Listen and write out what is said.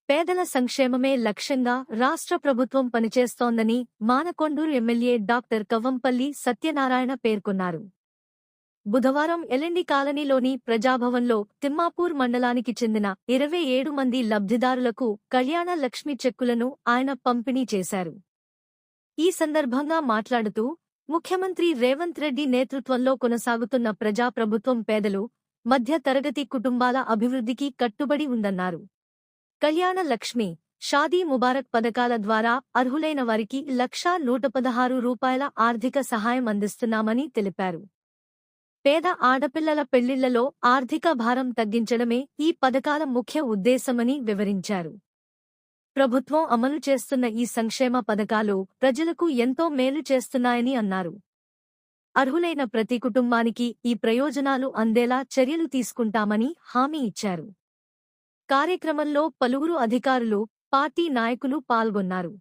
పేదల సంక్షేమమే లక్ష్యంగా రాష్ట్ర ప్రభుత్వం పనిచేస్తోందని మానకొండూరు ఎమ్మెల్యే డాక్టర్ కవ్వంపల్లి సత్యనారాయణ పేర్కొన్నారు. బుధవారం ఎల్ఎండి కాలనీలోని ప్రజాభవన్లో తిమ్మాపూర్ మండలానికి చెందిన 27 మంది లబ్ధిదారులకు కళ్యాణ లక్ష్మి చెక్కులను ఆయన పంపిణీ చేశారు. ఈ సందర్భంగా మాట్లాడుతూ, ముఖ్యమంత్రి రేవంత్ రెడ్డి నేతృత్వంలో కొనసాగుతున్న ప్రజాప్రభుత్వం పేదలు, మధ్య తరగతి కుటుంబాల అభివృద్ధికి కట్టుబడి ఉందన్నారు. కళ్యాణ లక్ష్మి, షాదీ ముబారక్ పథకాల ద్వారా అర్హులైన వారికి రూ.1,116 ఆర్థిక సహాయం అందిస్తున్నామని తెలిపారు. పేద ఆడపిల్లల పెళ్లిళ్లలో ఆర్థిక భారం తగ్గించడమే ఈ పథకాల ముఖ్య ఉద్దేశమని వివరించారు. ప్రభుత్వం అమలు చేస్తున్న ఈ సంక్షేమ పథకాలు ప్రజలకు ఎంతో మేలు చేస్తున్నాయని అన్నారు. అర్హులైన ప్రతి కుటుంబానికి ఈ ప్రయోజనాలు అందేలా చర్యలు తీసుకుంటామని హామీ ఇచ్చారు. కార్యక్రమంలో పలువురు అధికారులు, పార్టీ నాయకులు పాల్గొన్నారు.